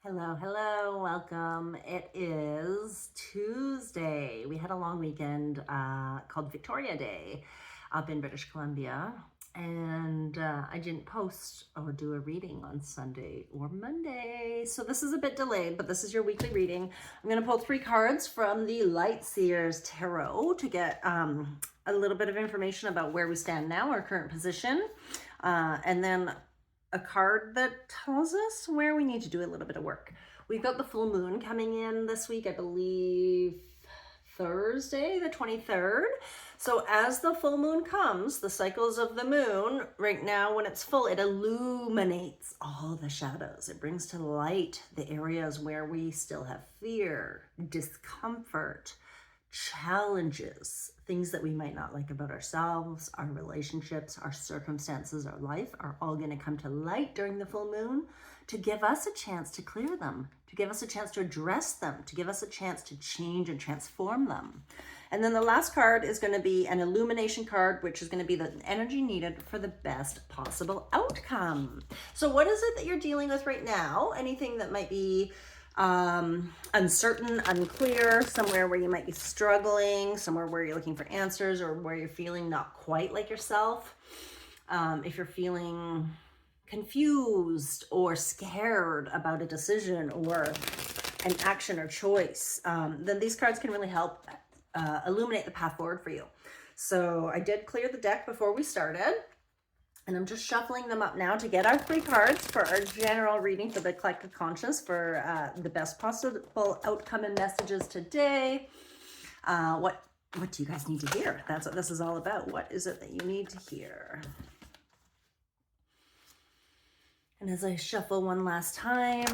Hello, hello, welcome. It is Tuesday. We had a long weekend called Victoria Day up in British Columbia, and I didn't post or do a reading on Sunday or Monday. So this is a bit delayed, but this is your weekly reading. I'm going to pull 3 cards from the Light Seers Tarot to get a little bit of information about where we stand now, our current position, and then a card that tells us where we need to do a little bit of work. We've got the full moon coming in this week, I believe Thursday, the 23rd. So as the full moon comes, the cycles of the moon, right now when it's full, it illuminates all the shadows. It brings to light the areas where we still have fear, discomfort, challenges, things that we might not like about ourselves, our relationships, our circumstances, our life are all going to come to light during the full moon to give us a chance to clear them, to give us a chance to address them, to give us a chance to change and transform them. And then the last card is going to be an illumination card, which is going to be the energy needed for the best possible outcome. So what is it that you're dealing with right now? Anything that might be uncertain, unclear, somewhere where you might be struggling, somewhere where you're looking for answers, or where you're feeling not quite like yourself. If you're feeling confused or scared about a decision or an action or choice, then these cards can really help illuminate the path forward for you. So I did clear the deck before we started, and I'm just shuffling them up now to get our 3 cards for our general reading for the collective conscious for the best possible outcome and messages today. What do you guys need to hear? That's what this is all about. What is it that you need to hear? And as I shuffle one last time,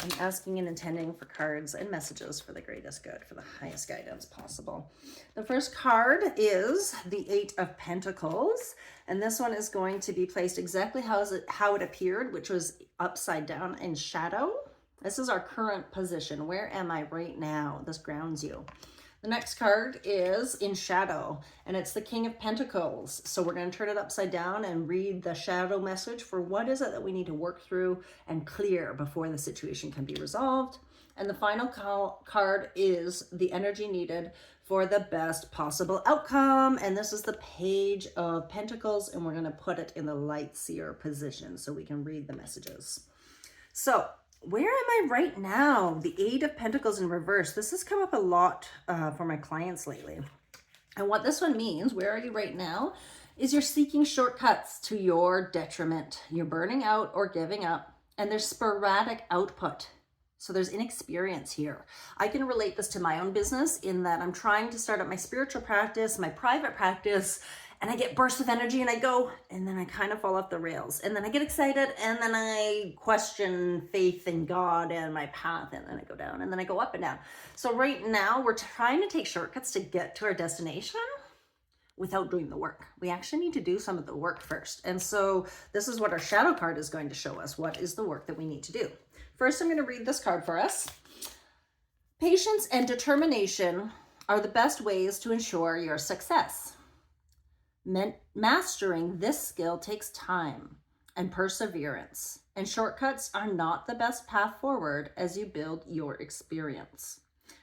I'm asking and intending for cards and messages for the greatest good, for the highest guidance possible. The first card is the 8 of Pentacles, and this one is going to be placed exactly how it appeared, which was upside down in shadow. This is our current position. Where am I right now? This grounds you. The next card is in shadow, and it's the King of Pentacles. So we're going to turn it upside down and read the shadow message for what is it that we need to work through and clear before the situation can be resolved. And the final card is the energy needed for the best possible outcome. And this is the Page of Pentacles, and we're going to put it in the Light Seer position so we can read the messages. So where am I right now? The 8 of Pentacles in reverse. This has come up a lot for my clients lately. And what this one means, where are you right now, is you're seeking shortcuts to your detriment. You're burning out or giving up, and there's sporadic output. So there's inexperience here. I can relate this to my own business in that I'm trying to start up my spiritual practice, my private practice, and I get bursts of energy and I go, and then I kind of fall off the rails. And then I get excited and then I question faith in God and my path, and then I go down and then I go up and down. So right now we're trying to take shortcuts to get to our destination without doing the work. We actually need to do some of the work first. And so this is what our shadow card is going to show us. What is the work that we need to do? First, I'm going to read this card for us. Patience and determination are the best ways to ensure your success. Mastering this skill takes time and perseverance, and shortcuts are not the best path forward as you build your experience.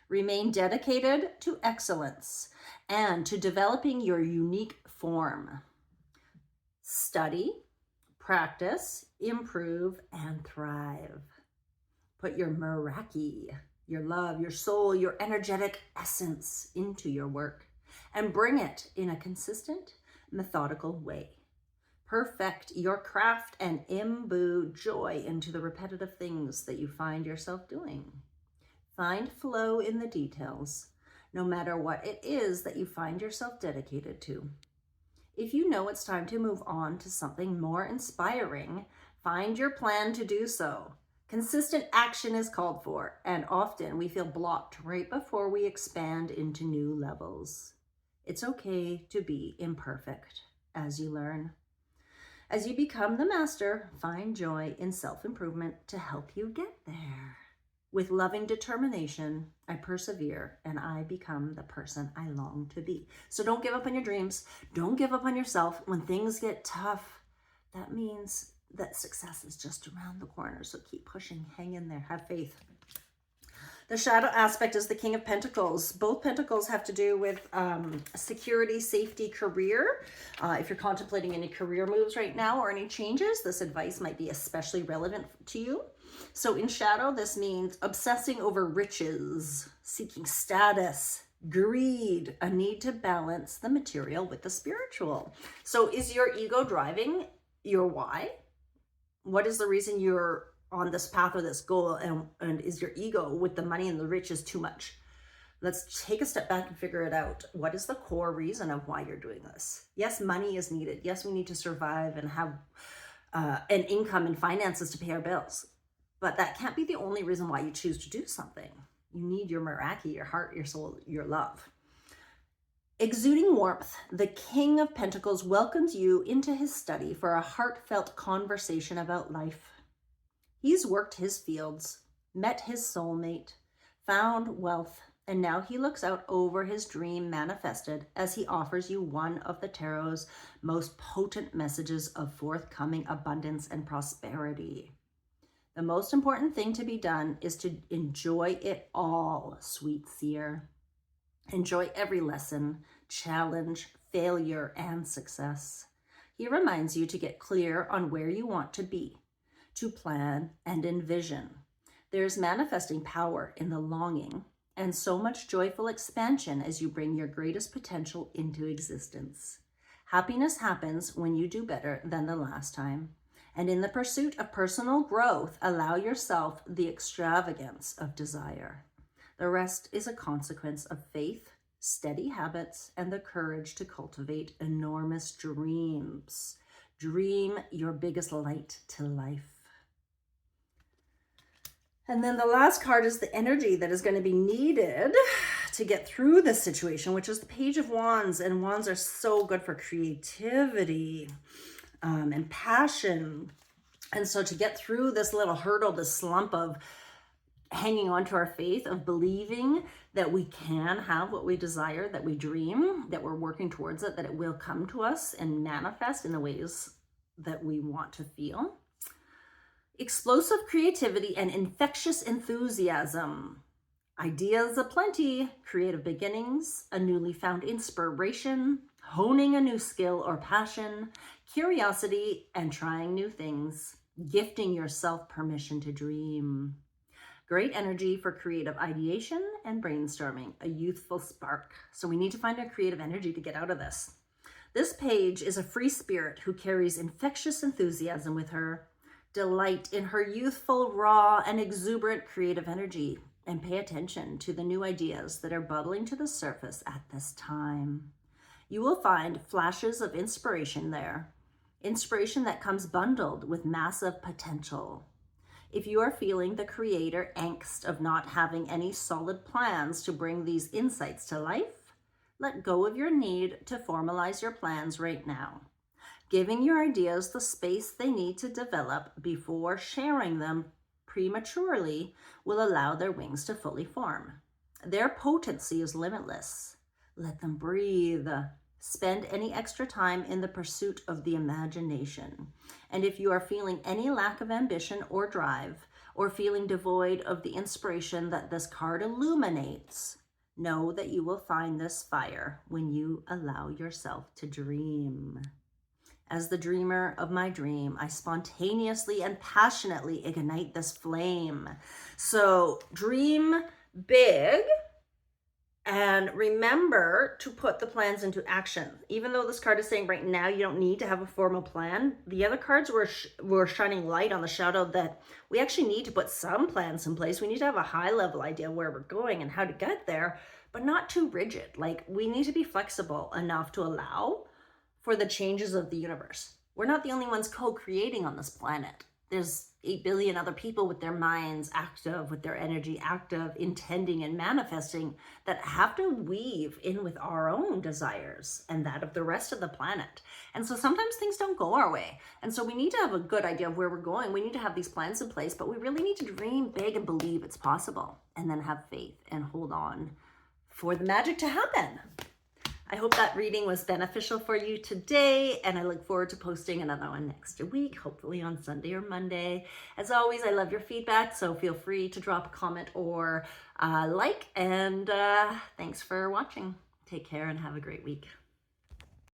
Remain dedicated to excellence and to developing your unique form. Study, practice, improve, and thrive. Put your Meraki, your love, your soul, your energetic essence into your work and bring it in a consistent, methodical way. Perfect your craft and imbue joy into the repetitive things that you find yourself doing. Find flow in the details, no matter what it is that you find yourself dedicated to. If you know it's time to move on to something more inspiring, find your plan to do so. Consistent action is called for, and often we feel blocked right before we expand into new levels. It's okay to be imperfect as you learn. As you become the master, find joy in self-improvement to help you get there. With loving determination, I persevere and I become the person I long to be. So don't give up on your dreams. Don't give up on yourself. When things get tough, that means that success is just around the corner. So keep pushing, hang in there, have faith. The shadow aspect is the King of Pentacles. Both pentacles have to do with security, safety, career. If you're contemplating any career moves right now or any changes, this advice might be especially relevant to you. So in shadow, this means obsessing over riches, seeking status, greed, a need to balance the material with the spiritual. So is your ego driving your why? What is the reason you're on this path or this goal, and is your ego with the money and the riches too much? Let's take a step back and figure it out. What is the core reason of why you're doing this? Yes, money is needed. Yes, we need to survive and have an income and finances to pay our bills. But that can't be the only reason why you choose to do something. You need your Meraki, your heart, your soul, your love. Exuding warmth, the King of Pentacles welcomes you into his study for a heartfelt conversation about life. He's worked his fields, met his soulmate, found wealth, and now he looks out over his dream manifested as he offers you one of the tarot's most potent messages of forthcoming abundance and prosperity. The most important thing to be done is to enjoy it all, sweet seer. Enjoy every lesson, challenge, failure, and success. He reminds you to get clear on where you want to be, to plan and envision. There's manifesting power in the longing and so much joyful expansion as you bring your greatest potential into existence. Happiness happens when you do better than the last time. And in the pursuit of personal growth, allow yourself the extravagance of desire. The rest is a consequence of faith, steady habits, and the courage to cultivate enormous dreams. Dream your biggest light to life. And then the last card is the energy that is going to be needed to get through this situation, which is the Page of Wands. And wands are so good for creativity and passion. And so to get through this little hurdle, this slump of hanging on to our faith, of believing that we can have what we desire, that we dream, that we're working towards it, that it will come to us and manifest in the ways that we want to feel. Explosive creativity and infectious enthusiasm. Ideas aplenty, creative beginnings, a newly found inspiration, honing a new skill or passion, curiosity, and trying new things, gifting yourself permission to dream. Great energy for creative ideation and brainstorming, a youthful spark. So we need to find our creative energy to get out of this. This page is a free spirit who carries infectious enthusiasm with her. Delight in her youthful, raw, and exuberant creative energy, and pay attention to the new ideas that are bubbling to the surface at this time. You will find flashes of inspiration there, inspiration that comes bundled with massive potential. If you are feeling the creator angst of not having any solid plans to bring these insights to life, let go of your need to formalize your plans right now. Giving your ideas the space they need to develop before sharing them prematurely will allow their wings to fully form. Their potency is limitless. Let them breathe. Spend any extra time in the pursuit of the imagination. And if you are feeling any lack of ambition or drive, or feeling devoid of the inspiration that this card illuminates, know that you will find this fire when you allow yourself to dream. As the dreamer of my dream, I spontaneously and passionately ignite this flame. So dream big and remember to put the plans into action. Even though this card is saying right now you don't need to have a formal plan, the other cards were shining light on the shadow that we actually need to put some plans in place. We need to have a high level idea of where we're going and how to get there, but not too rigid. Like, we need to be flexible enough to allow for the changes of the universe. We're not the only ones co-creating on this planet. There's 8 billion other people with their minds active, with their energy active, intending and manifesting, that have to weave in with our own desires and that of the rest of the planet. And so sometimes things don't go our way. And so we need to have a good idea of where we're going. We need to have these plans in place, but we really need to dream big and believe it's possible, and then have faith and hold on for the magic to happen. I hope that reading was beneficial for you today, and I look forward to posting another one next week, hopefully on Sunday or Monday. As always, I love your feedback, so feel free to drop a comment or like, and thanks for watching. Take care and have a great week.